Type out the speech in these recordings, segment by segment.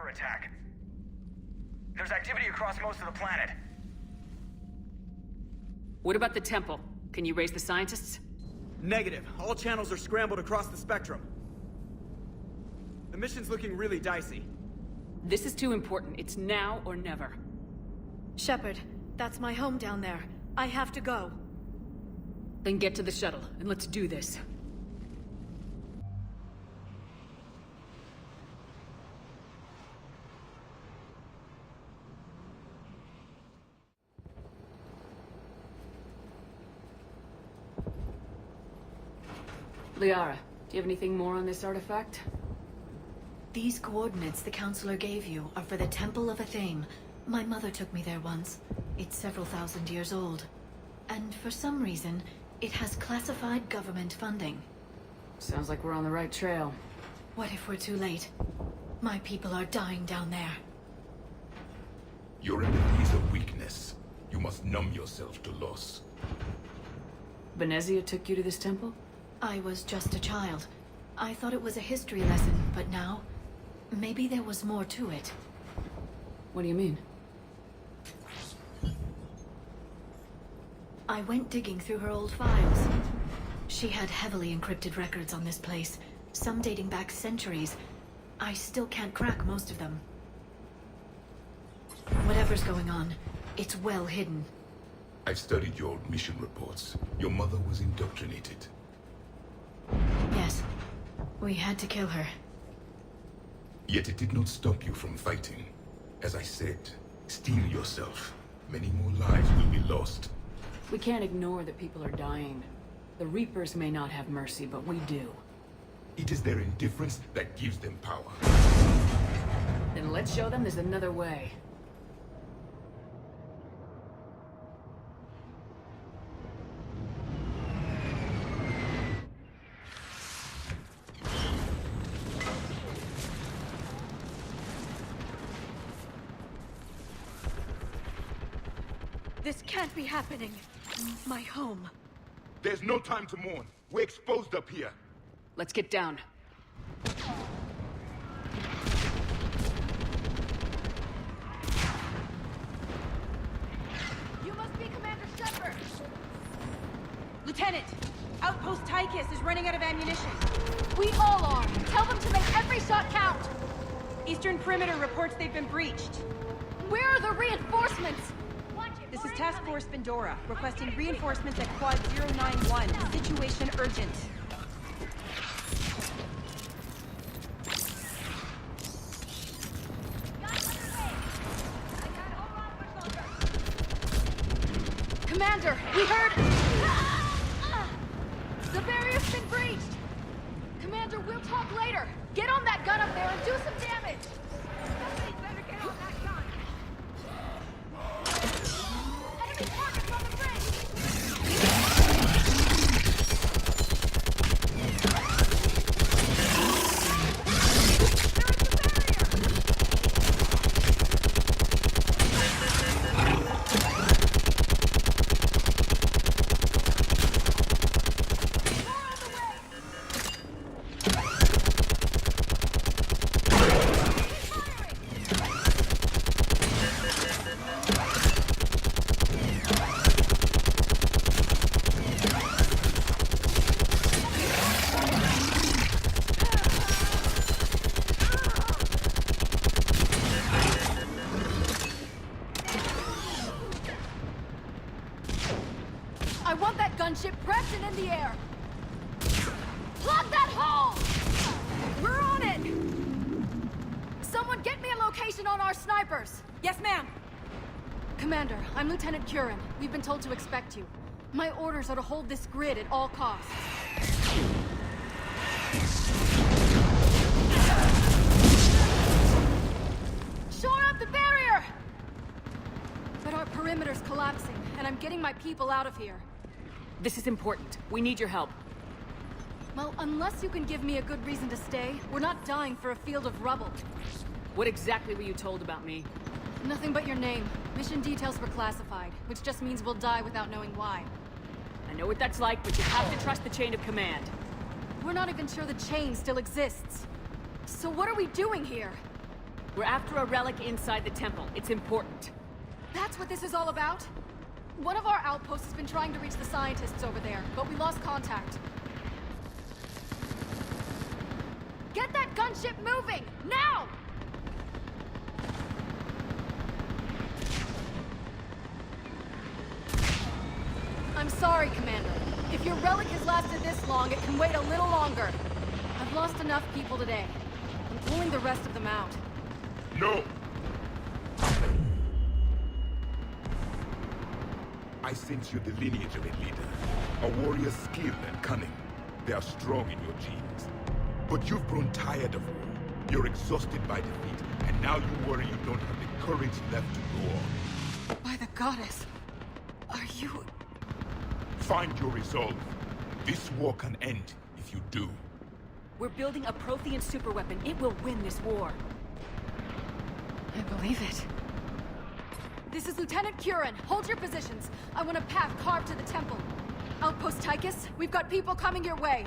attack. There's activity across most of the planet. What about the temple? Can you raise the scientists? Negative. All channels are scrambled across the spectrum. The mission's looking really dicey. This is too important. It's now or never. Shepard, that's my home down there. I have to go. Then get to the shuttle, and let's do this. Liara, do you have anything more on this artifact? These coordinates the Counselor gave you are for the Temple of Athame. My mother took me there once. It's several thousand years old. And for some reason, it has classified government funding. Sounds like we're on the right trail. What if we're too late? My people are dying down there. Your enemy is a weakness. You must numb yourself to loss. Venezia took you to this temple? I was just a child. I thought it was a history lesson, but now... maybe there was more to it. What do you mean? I went digging through her old files. She had heavily encrypted records on this place, some dating back centuries. I still can't crack most of them. Whatever's going on, it's well hidden. I've studied your old mission reports. Your mother was indoctrinated. Yes. We had to kill her. Yet it did not stop you from fighting. As I said, steel yourself. Many more lives will be lost. We can't ignore that people are dying. The Reapers may not have mercy, but we do. It is their indifference that gives them power. Then let's show them there's another way. This can't be happening. My home. There's no time to mourn. We're exposed up here. Let's get down. You must be Commander Shepard! Lieutenant! Outpost Tychus is running out of ammunition. We all are! Tell them to make every shot count! Eastern Perimeter reports they've been breached. Where are the reinforcements? This is Task Force Vendetta, requesting reinforcements at Quad 091. Situation urgent. Commander, we heard... The barrier's been breached! Commander, we'll talk later. Get on that gun up there and do some damage! Somebody better get on that gun! Enemy targets on the bridge! I want that gunship prepped and in the air! Plug that hole! We're on it! Someone get me a location on our snipers! Yes, ma'am! Commander, I'm Lieutenant Curran. We've been told to expect you. My orders are to hold this grid at all costs. Shore up the barrier! But our perimeter's collapsing, and I'm getting my people out of here. This is important. We need your help. Well, unless you can give me a good reason to stay, we're not dying for a field of rubble. What exactly were you told about me? Nothing but your name. Mission details were classified, which just means we'll die without knowing why. I know what that's like, but you have to trust the chain of command. We're not even sure the chain still exists. So what are we doing here? We're after a relic inside the temple. It's important. That's what this is all about? One of our outposts has been trying to reach the scientists over there, but we lost contact. Get that gunship moving! Now! I'm sorry, Commander. If your relic has lasted this long, it can wait a little longer. I've lost enough people today. I'm pulling the rest of them out. No! I sense you're the lineage of a leader. A warrior's skill and cunning. They are strong in your genes. But you've grown tired of war. You're exhausted by defeat, and now you worry you don't have the courage left to go on. By the goddess, are you... Find your resolve. This war can end if you do. We're building a Prothean superweapon. It will win this war. I believe it. This is Lieutenant Curran. Hold your positions. I want a path carved to the temple. Outpost Tychus, we've got people coming your way.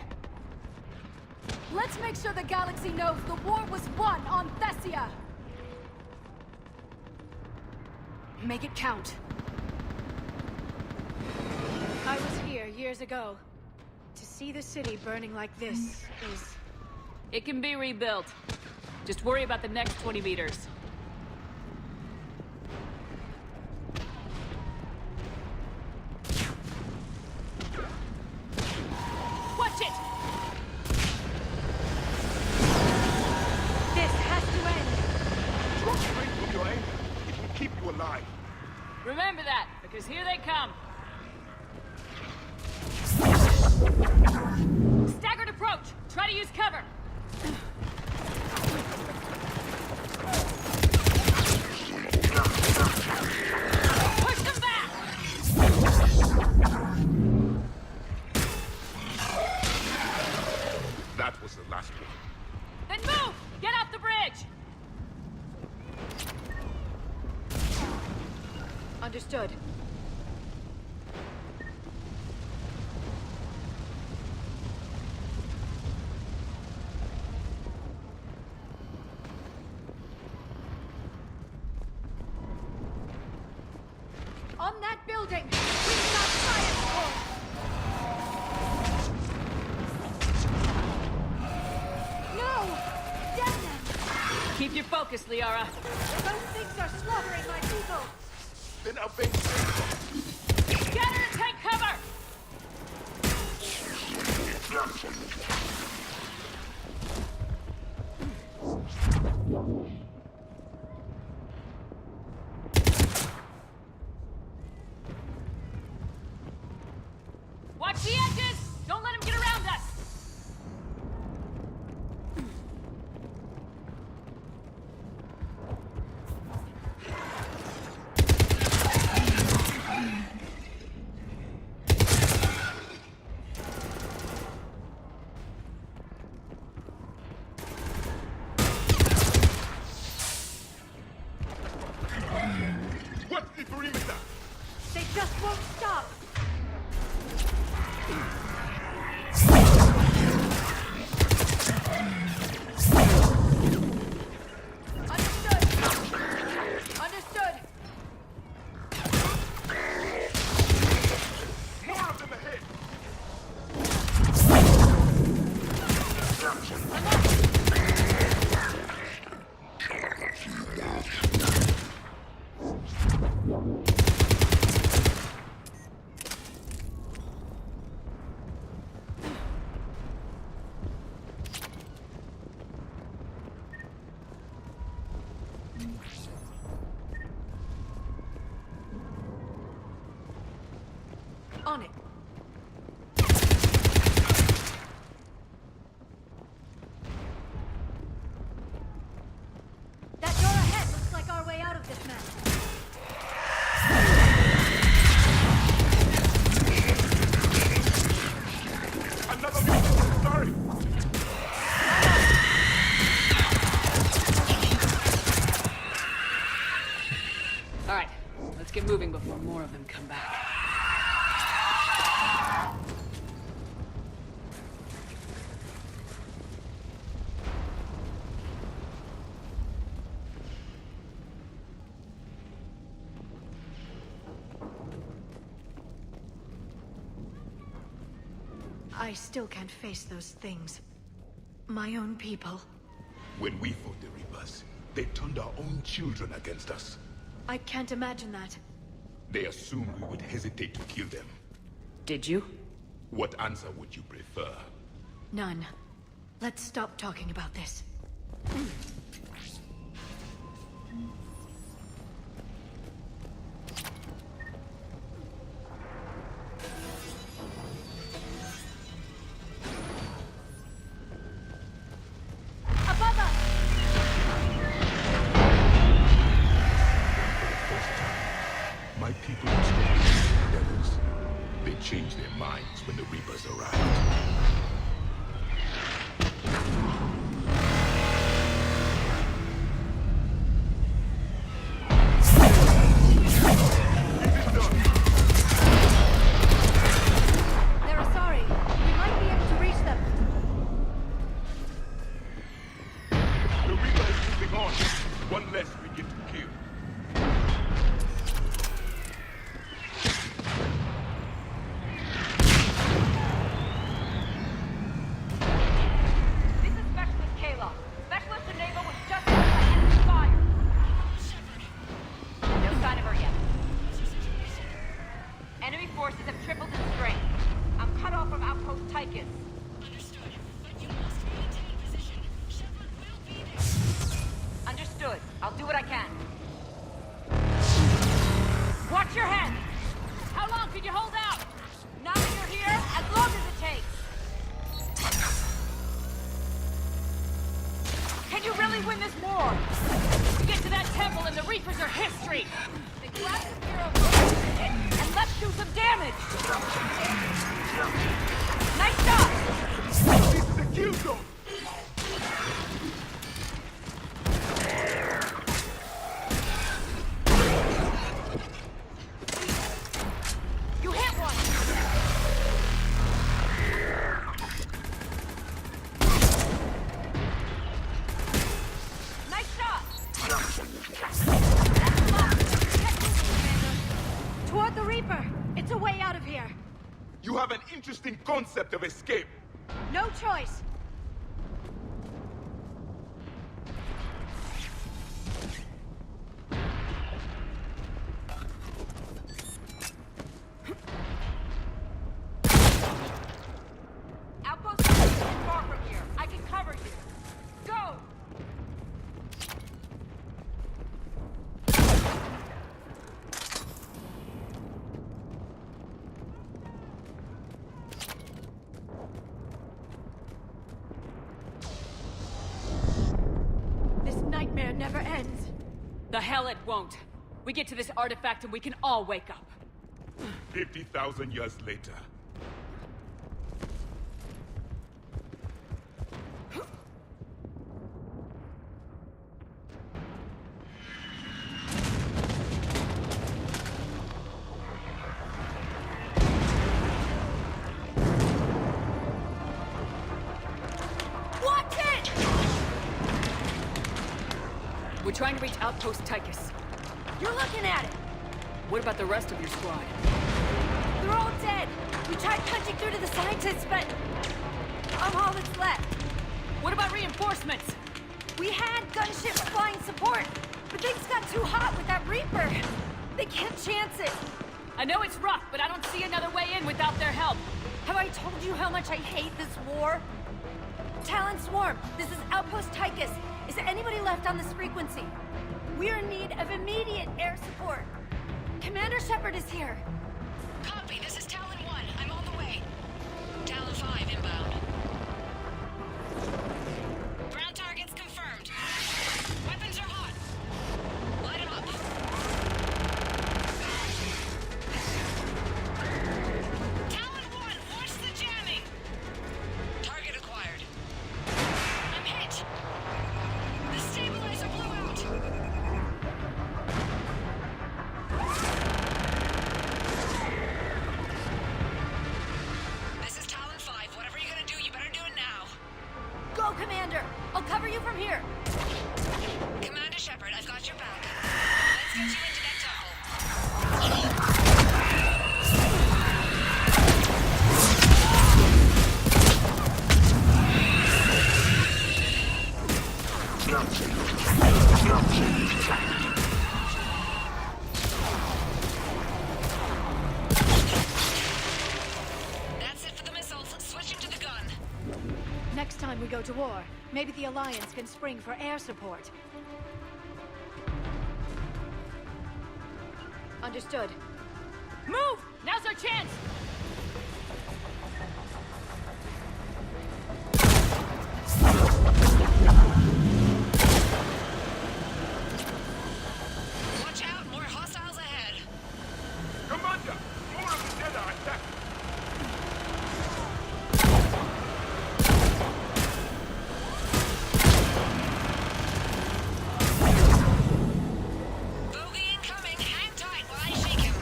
Let's make sure the galaxy knows the war was won on Thessia! Make it count. I was here years ago. To see the city burning like this is... It can be rebuilt. Just worry about the next 20 meters. Watch it! This has to end! Drop straight from your aim. It will keep you alive. Remember that, because here they come. Staggered approach! Try to use cover! Push them back! That was the last one. Then move! Get off the bridge! Understood. On that building! We've got science force! No! Dead them! Keep your focus, Liara. Those things are slaughtering my people! Then I'll make Scatter and take cover! Watch the edges! Don't let him get around us! What's the perimeter? They just won't stop! Understood! Understood! More of them ahead! On it. That door ahead looks like our way out of this mess. Another one! Sorry! All right, let's get moving before more of them come back. I still can't face those things. My own people. When we fought the Reapers, they turned our own children against us. I can't imagine that. They assumed we would hesitate to kill them. Did you? What answer would you prefer? None. Let's stop talking about this. Above us! My people are strong as devils. They changed their minds when the Reapers arrived. They're sorry. We might be able to reach them. The Reaper is moving on. One less we get to kill. This is Specialist Kayla. Specialist Geneva was just hit by enemy fire. No sign of her yet. Enemy forces have tripled in strength. I'm cut off from Outpost Tychus. Understood. But you must maintain position. Shepard will be there. Understood. I'll do what I can. Watch your head! How long can you hold out? Now that you're here, as long as it takes. Can you really win this war? We get to that temple and the Reapers are history. They grabbed the hero and let's do some damage. Nice shot! This is a kill zone! You hit one! Nice shot! Toward the Reaper! It's a way out of here! You have an interesting concept of escape. No choice! Outpost isn't far from here. I can cover you. Go! This nightmare never ends. The hell it won't. We get to this artifact and we can all wake up. 50,000 years later. Watch it! We're trying to reach Outpost Tychus. You're looking at it! What about the rest of your squad? They're all dead! We tried punching through to the scientists, but... I'm all that's left. What about reinforcements? We had gunships flying support, but things got too hot with that Reaper. They can't chance it. I know it's rough, but I don't see another way in without their help. Have I told you how much I hate this war? Talon Swarm, this is Outpost Tychus. Is anybody left on this frequency? We're in need of immediate air support. Commander Shepard is here. Copy. This is Talon 1. I'm on the way. Talon 5 inbound. Ground targets confirmed. Weapons are hot. Light 'em up. Talon 1, watch the jamming. Target acquired. I'm hit. The stabilizer blew out. This is Talon 5. Whatever That's it for the missiles. Switching to the gun. Next time we go to war, maybe the Alliance can spring for air support. Understood. Move! Now's our chance! Watch out, more hostiles ahead. Commander! More of the dead are attacked! Bogey incoming. Hang tight while I shake him.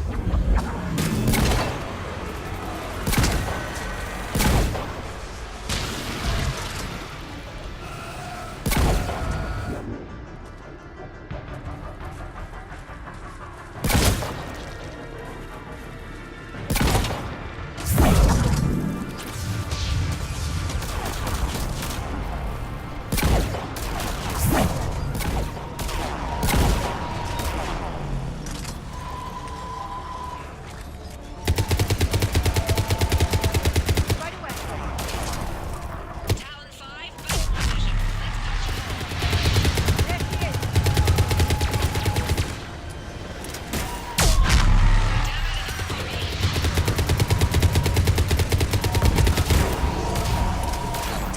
Right away. Talon 5, boat position. Let's touch home. There she is.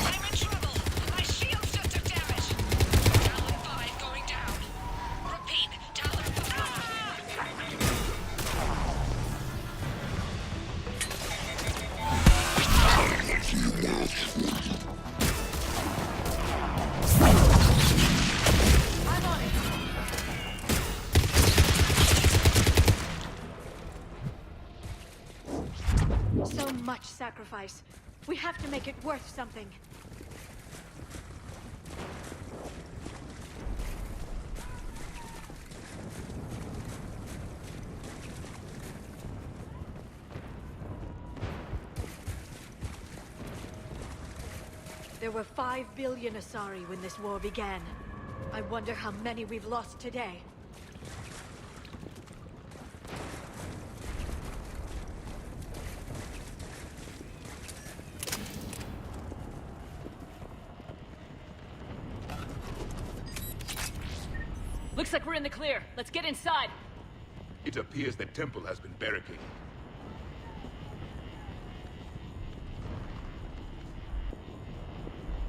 I'm in trouble. My shields just took damage. Talon 5 going down. Repeat, Talon 5. I'm on it. So much sacrifice. We have to make it worth something. There were 5 billion Asari when this war began. I wonder how many we've lost today. Looks like we're in the clear. Let's get inside. It appears the temple has been barricaded.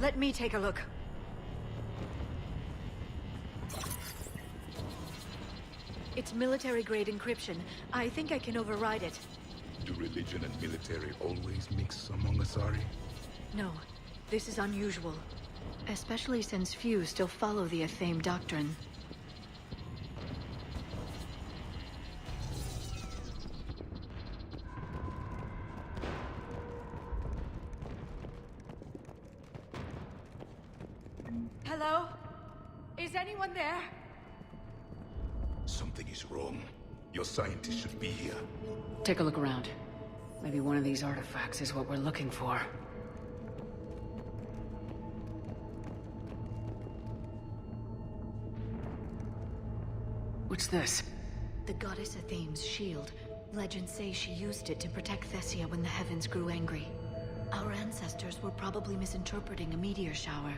Let me take a look. It's military-grade encryption. I think I can override it. Do religion and military always mix among Asari? No, this is unusual. Especially since few still follow the Athame doctrine. Hello? Is anyone there? Something is wrong. Your scientists should be here. Take a look around. Maybe one of these artifacts is what we're looking for. What's this? The goddess Athame's shield. Legends say she used it to protect Thessia when the heavens grew angry. Our ancestors were probably misinterpreting a meteor shower.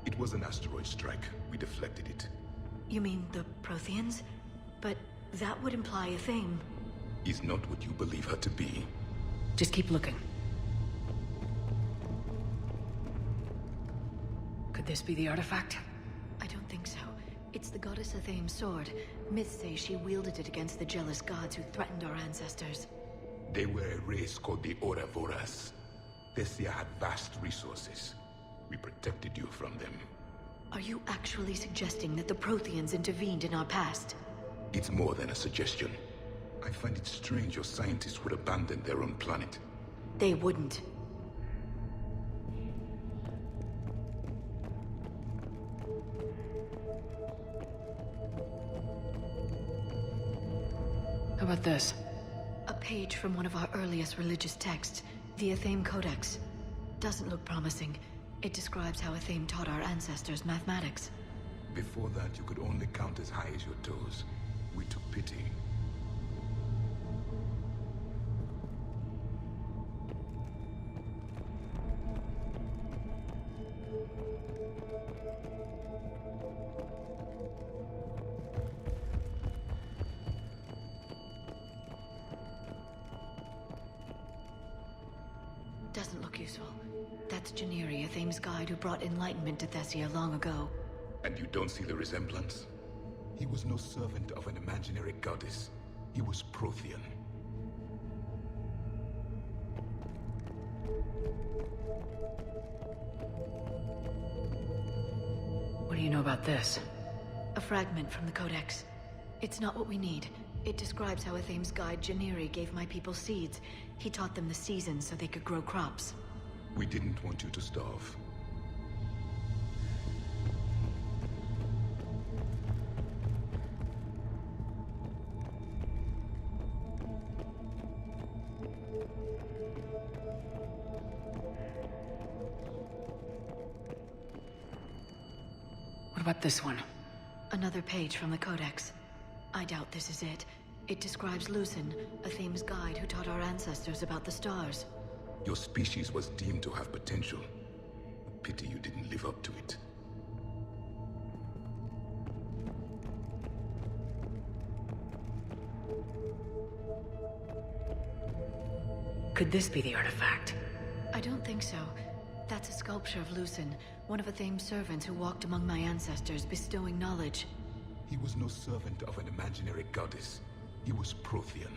It was an asteroid strike. We deflected it. You mean the Protheans? But that would imply Athame. Is not what you believe her to be. Just keep looking. Could this be the artifact? I don't think so. It's the goddess Athame's sword. Myths say she wielded it against the jealous gods who threatened our ancestors. They were a race called the Ouroboros. Thessia had vast resources. We protected you from them. Are you actually suggesting that the Protheans intervened in our past? It's more than a suggestion. I find it strange your scientists would abandon their own planet. They wouldn't. How about this? A page from one of our earliest religious texts, the Athame Codex. Doesn't look promising. It describes how Athame taught our ancestors mathematics. Before that, you could only count as high as your toes. We took pity. Doesn't look useful. That's Janiri, a Thames guide who brought enlightenment to Thessia long ago. And you don't see the resemblance? He was no servant of an imaginary goddess. He was Prothean. What do you know about this? A fragment from the Codex. It's not what we need. It describes how a Thames guide, Janiri, gave my people seeds. He taught them the seasons so they could grow crops. We didn't want you to starve. What about this one? Another page from the Codex. I doubt this is it. It describes Lucen, a Thames guide who taught our ancestors about the stars. Your species was deemed to have potential. A pity you didn't live up to it. Could this be the artifact? I don't think so. That's a sculpture of Lucen, one of a Thames servants who walked among my ancestors, bestowing knowledge. He was no servant of an imaginary goddess. He was Prothean.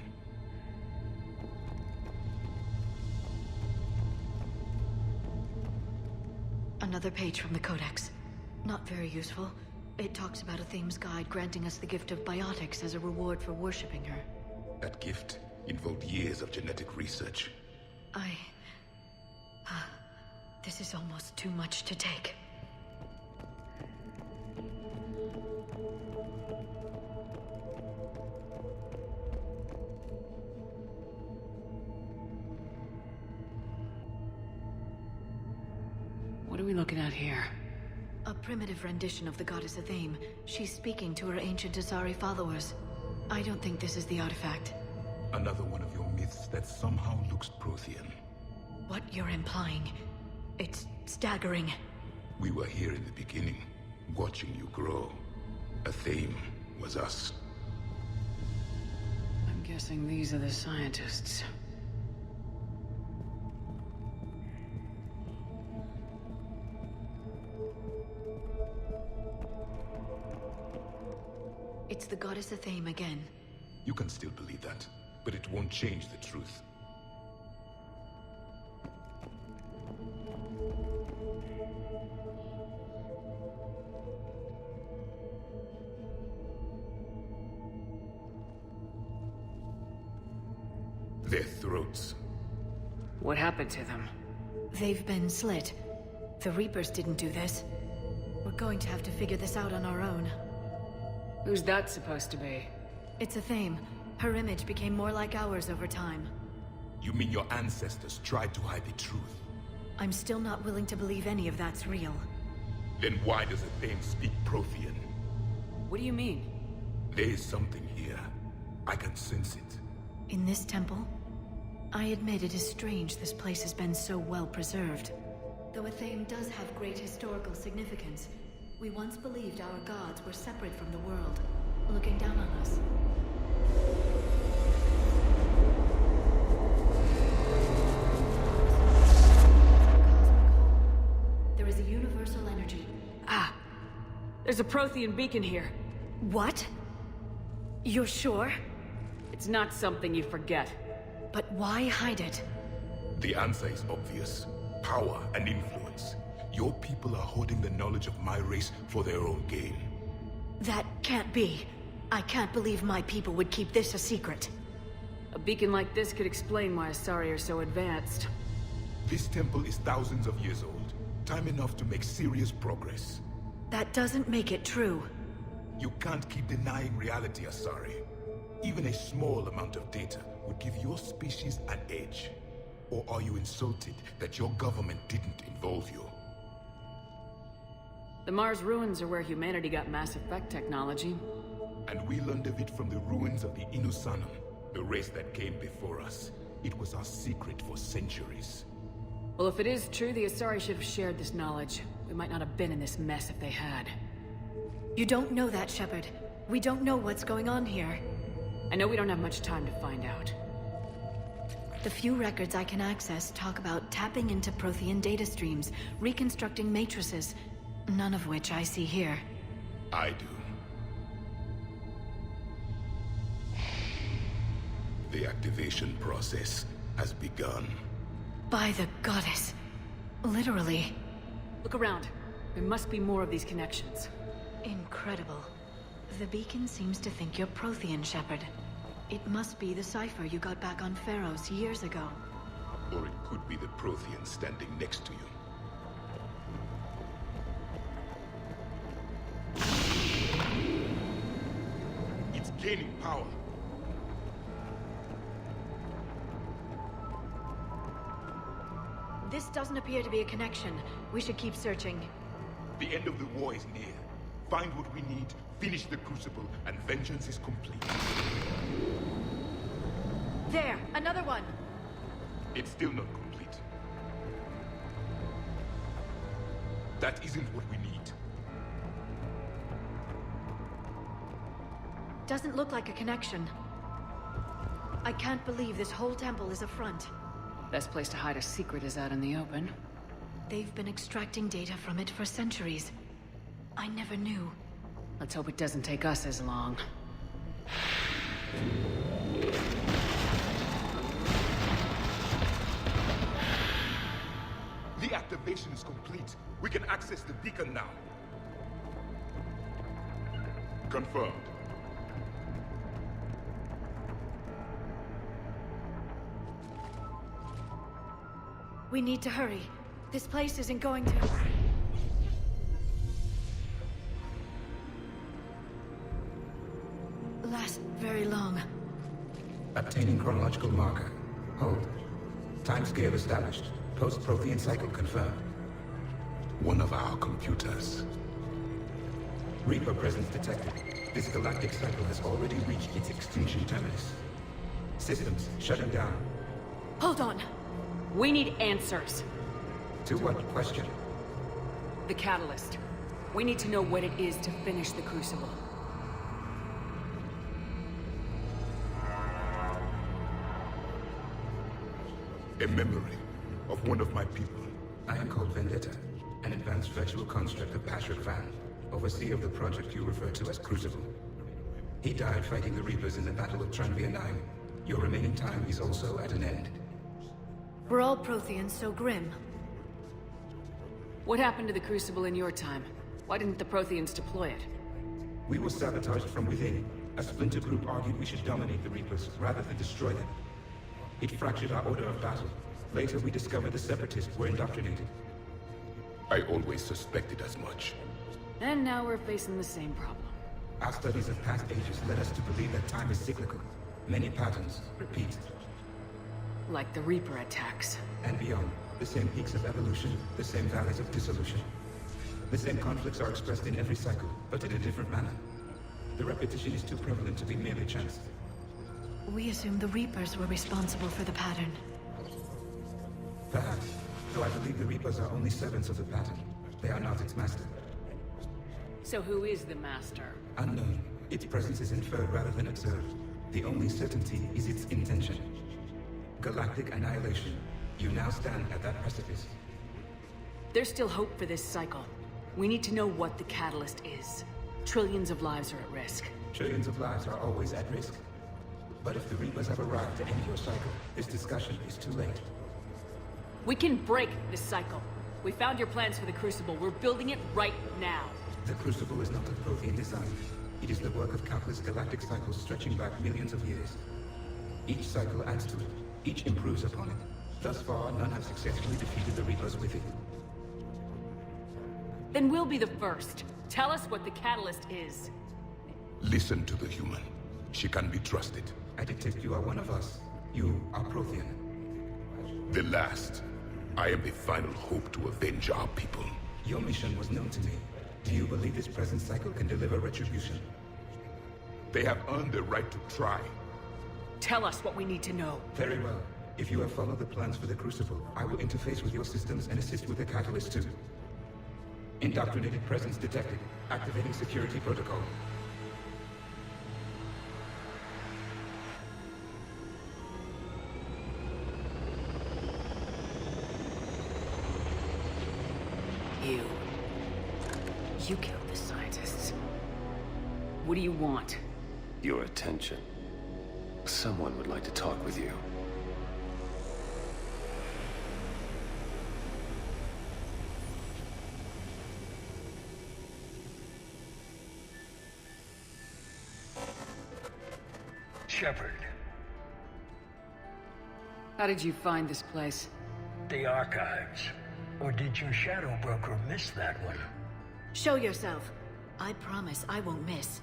Another page from the Codex. Not very useful. It talks about a Thames guide granting us the gift of biotics as a reward for worshipping her. That gift involved years of genetic research. This is almost too much to take. What are we looking at here? A primitive rendition of the goddess Athame. She's speaking to her ancient Asari followers. I don't think this is the artifact. Another one of your myths that somehow looks Prothean. What you're implying, it's staggering. We were here in the beginning, watching you grow. Athame was us. I'm guessing these are the scientists. It's the goddess Athame again. You can still believe that, but it won't change the truth. Their throats. What happened to them? They've been slit. The Reapers didn't do this. We're going to have to figure this out on our own. Who's that supposed to be? It's Athame. Her image became more like ours over time. You mean your ancestors tried to hide the truth? I'm still not willing to believe any of that's real. Then why does Athame speak Prothean? What do you mean? There is something here. I can sense it. In this temple? I admit it is strange this place has been so well preserved. Though Athame does have great historical significance, we once believed our gods were separate from the world, looking down on us. There is a universal energy. Ah! There's a Prothean beacon here. What? You're sure? It's not something you forget. But why hide it? The answer is obvious. Power and influence. Your people are holding the knowledge of my race for their own gain. That can't be. I can't believe my people would keep this a secret. A beacon like this could explain why Asari are so advanced. This temple is thousands of years old. Time enough to make serious progress. That doesn't make it true. You can't keep denying reality, Asari. Even a small amount of data would give your species an edge. Or are you insulted that your government didn't involve you? The Mars ruins are where humanity got Mass Effect technology. And we learned of it from the ruins of the Inusanum, the race that came before us. It was our secret for centuries. Well, if it is true, the Asari should have shared this knowledge. We might not have been in this mess if they had. You don't know that, Shepard. We don't know what's going on here. I know we don't have much time to find out. The few records I can access talk about tapping into Prothean data streams, reconstructing matrices, none of which I see here. I do. The activation process has begun. By the goddess. Literally. Look around. There must be more of these connections. Incredible. The beacon seems to think you're Prothean, Shepard. It must be the cipher you got back on Pharaohs years ago. Or it could be the Prothean standing next to you. It's gaining power. This doesn't appear to be a connection. We should keep searching. The end of the war is near. Find what we need, finish the Crucible, and vengeance is complete. There! Another one! It's still not complete. That isn't what we need. Doesn't look like a connection. I can't believe this whole temple is a front. Best place to hide a secret is out in the open. They've been extracting data from it for centuries. I never knew. Let's hope it doesn't take us as long. The activation is complete. We can access the beacon now. Confirmed. We need to hurry. This place isn't going to... last very long. Obtaining chronological marker. Hold. Timescale established. Post-Prothean cycle confirmed. One of our computers. Reaper presence detected. This galactic cycle has already reached its extinction terminus. Systems shutting down. Hold on! We need answers. To what question? The catalyst. We need to know what it is to finish the Crucible. A memory of one of my people. I am called Vendetta, an advanced virtual construct of Patriarch Vendetta, overseer of the project you refer to as Crucible. He died fighting the Reapers in the Battle of Tranvia 9. Your remaining time is also at an end. We're all Protheans, so grim. What happened to the Crucible in your time? Why didn't the Protheans deploy it? We were sabotaged from within. A splinter group argued we should dominate the Reapers rather than destroy them. It fractured our order of battle. Later, we discovered the Separatists were indoctrinated. I always suspected as much. And now we're facing the same problem. Our studies of past ages led us to believe that time is cyclical. Many patterns repeat. Like the Reaper attacks. And beyond, the same peaks of evolution, the same valleys of dissolution. The same conflicts are expressed in every cycle, but in a different manner. The repetition is too prevalent to be merely chance. We assume the Reapers were responsible for the pattern. Perhaps, though I believe the Reapers are only servants of the pattern. They are not its master. So who is the master? Unknown. Its presence is inferred rather than observed. The only certainty is its intention. Galactic annihilation. You now stand at that precipice. There's still hope for this cycle. We need to know what the catalyst is. Trillions of lives are at risk. Trillions of lives are always at risk. But if the Reapers have arrived to end your cycle, this discussion is too late. We can break this cycle. We found your plans for the Crucible. We're building it right now. The Crucible is not a Prothean design. It is the work of countless galactic cycles stretching back millions of years. Each cycle adds to it. Each improves upon it. Thus far, none have successfully defeated the Reapers with it. Then we'll be the first. Tell us what the catalyst is. Listen to the human. She can be trusted. I detect you are one of us. You are Prothean. The last. I am the final hope to avenge our people. Your mission was known to me. Do you believe this present cycle can deliver retribution? They have earned the right to try. Tell us what we need to know. Very well. If you have followed the plans for the Crucible, I will interface with your systems and assist with the catalyst too. Indoctrinated presence detected. Activating security protocol. You killed the scientists. What do you want? Your attention. Someone would like to talk with you. Shepard. How did you find this place? The archives. Or did your shadow broker miss that one? Show yourself. I promise I won't miss.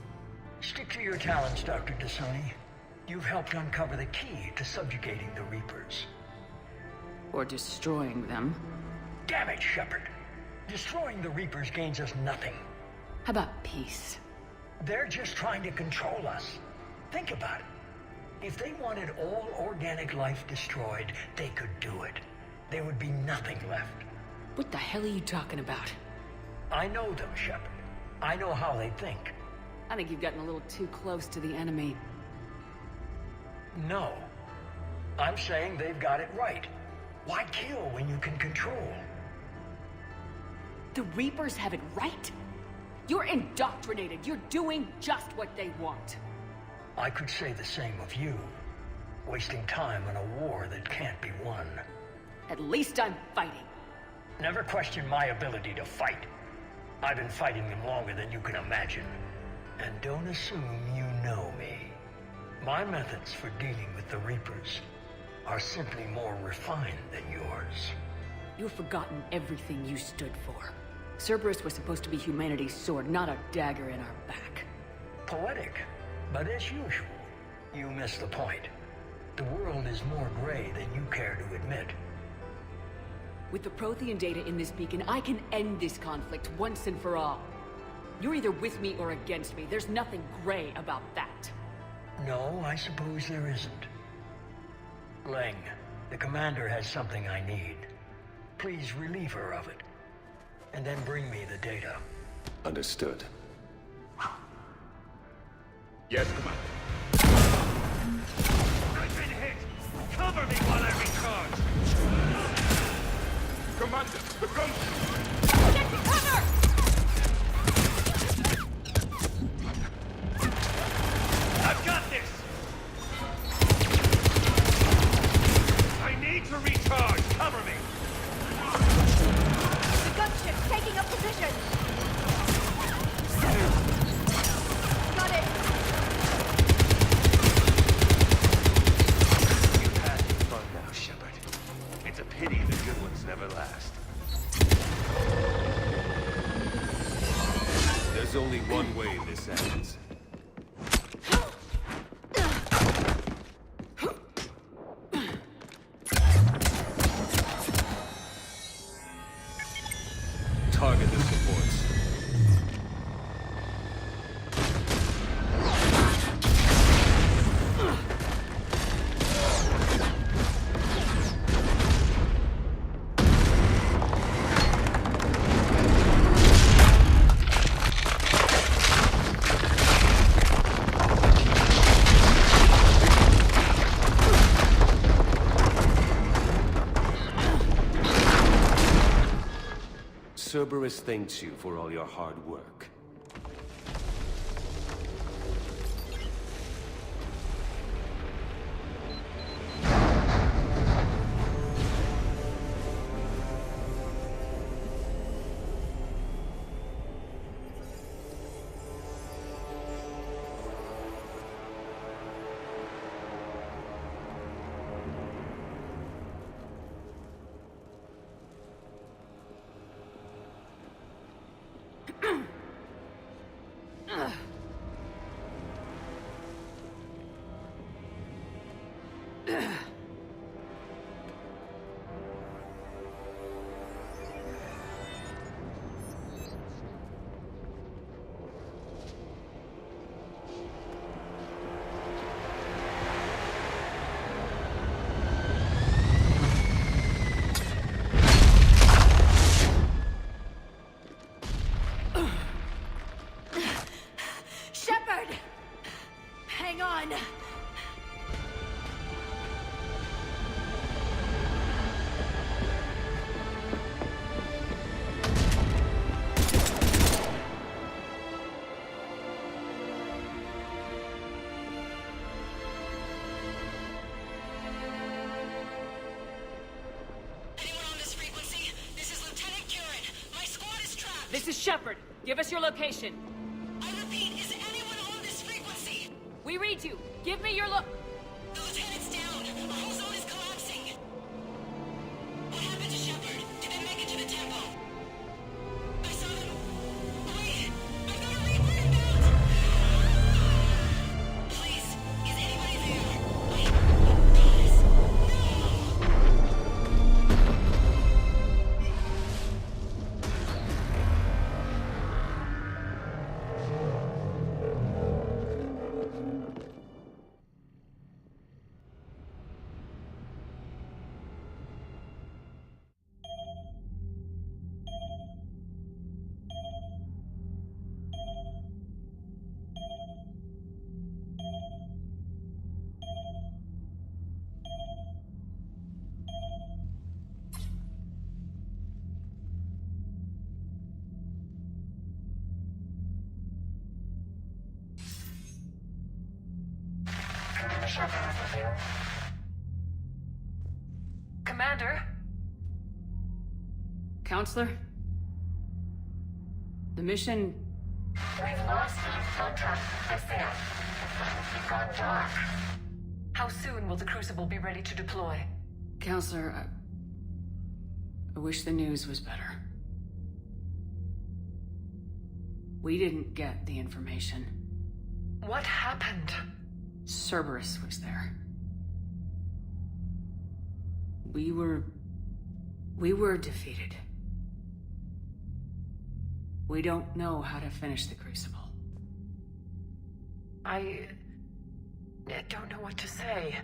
Stick to your talents, Dr. Dasani. You've helped uncover the key to subjugating the Reapers. Or destroying them. Damn it, Shepard. Destroying the Reapers gains us nothing. How about peace? They're just trying to control us. Think about it. If they wanted all organic life destroyed, they could do it. There would be nothing left. What the hell are you talking about? I know them, Shepard. I know how they think. I think you've gotten a little too close to the enemy. No. I'm saying they've got it right. Why kill when you can control? The Reapers have it right? You're indoctrinated. You're doing just what they want. I could say the same of you. Wasting time on a war that can't be won. At least I'm fighting. Never question my ability to fight. I've been fighting them longer than you can imagine. And don't assume you know me. My methods for dealing with the Reapers are simply more refined than yours. You've forgotten everything you stood for. Cerberus was supposed to be humanity's sword, not a dagger in our back. Poetic, but as usual, you miss the point. The world is more gray than you care to admit. With the Prothean data in this beacon, I can end this conflict once and for all. You're either with me or against me. There's nothing gray about that. No, I suppose there isn't. Leng, the commander has something I need. Please relieve her of it. And then bring me the data. Understood. Yes, Commander. I've been hit! Cover me while I recharge! Commander, the gunship! Get to cover! I've got this! I need to recharge! Cover me! The gunship's taking up position! Got it! You've had your fun now, Shepard. It's a pity the good ones never last. There's only one way this ends. Target the supports. Cerberus thanks you for all your hard work. on! This is Shepard. Give us your location. I repeat, is anyone on this frequency? We read you. Give me your The lieutenant's down. Our whole zone is collapsing. What happened to Shepard? Did they make it to the temple? I saw them. Wait, I've got a Reaper inbound. Please, is anybody there? Guys, Commander? Counselor? The mission... We've lost contact with Thessia. We've gone dark. How soon will the Crucible be ready to deploy? Counselor, I wish the news was better. We didn't get the information. What happened? Cerberus was there. We were defeated. We don't know how to finish the Crucible. I don't know what to say.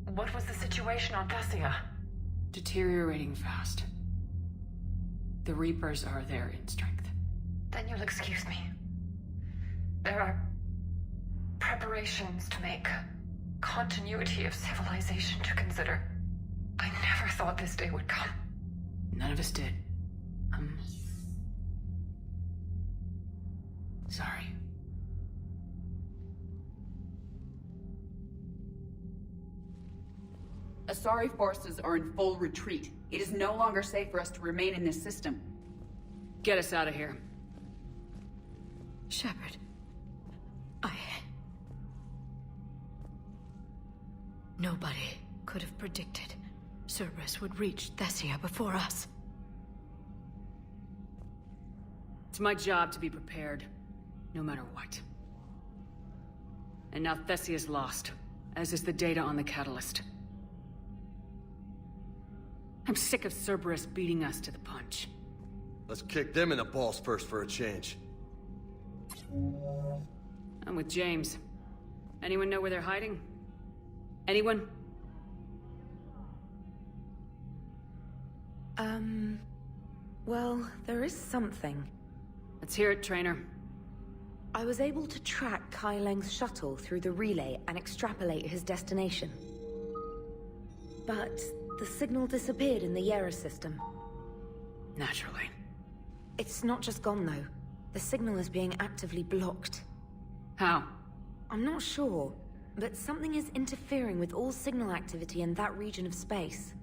What was the situation on Thessia? Deteriorating fast. The Reapers are there in strength. Then you'll excuse me. There are preparations to make, continuity of civilization to consider. I never thought this day would come. None of us did. Sorry. Asari forces are in full retreat. It is no longer safe for us to remain in this system. Get us out of here. Shepard. Nobody could have predicted Cerberus would reach Thessia before us. It's my job to be prepared, no matter what. And now Thessia's lost, as is the data on the catalyst. I'm sick of Cerberus beating us to the punch. Let's kick them in the balls first for a change. I'm with James. Anyone know where they're hiding? Anyone? Well, there is something. Let's hear it, Trainer. I was able to track Leng's shuttle through the relay and extrapolate his destination. But the signal disappeared in the Garrus system. Naturally. It's not just gone, though. The signal is being actively blocked. How? I'm not sure, but something is interfering with all signal activity in that region of space.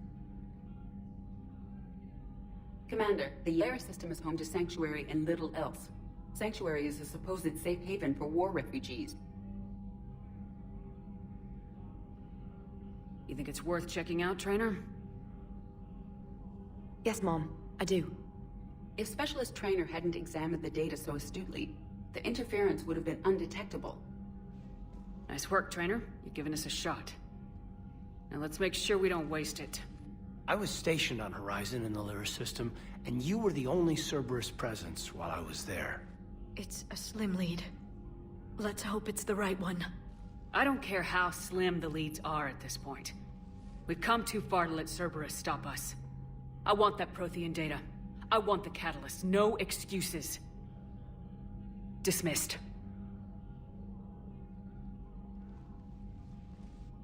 Commander, the Garrus system is home to Sanctuary and little else. Sanctuary is a supposed safe haven for war refugees. You think it's worth checking out, Trainer? Yes, Mom, I do. If Specialist Trainer hadn't examined the data so astutely, the interference would have been undetectable. Nice work, Trainer. You've given us a shot. Now let's make sure we don't waste it. I was stationed on Horizon in the Lyra system, and you were the only Cerberus presence while I was there. It's a slim lead. Let's hope it's the right one. I don't care how slim the leads are at this point. We've come too far to let Cerberus stop us. I want that Prothean data. I want the catalyst. No excuses. Dismissed.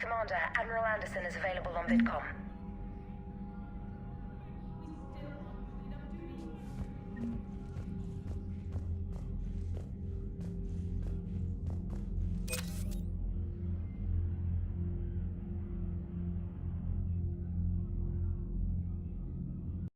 Commander, Admiral Anderson is available on VidCom.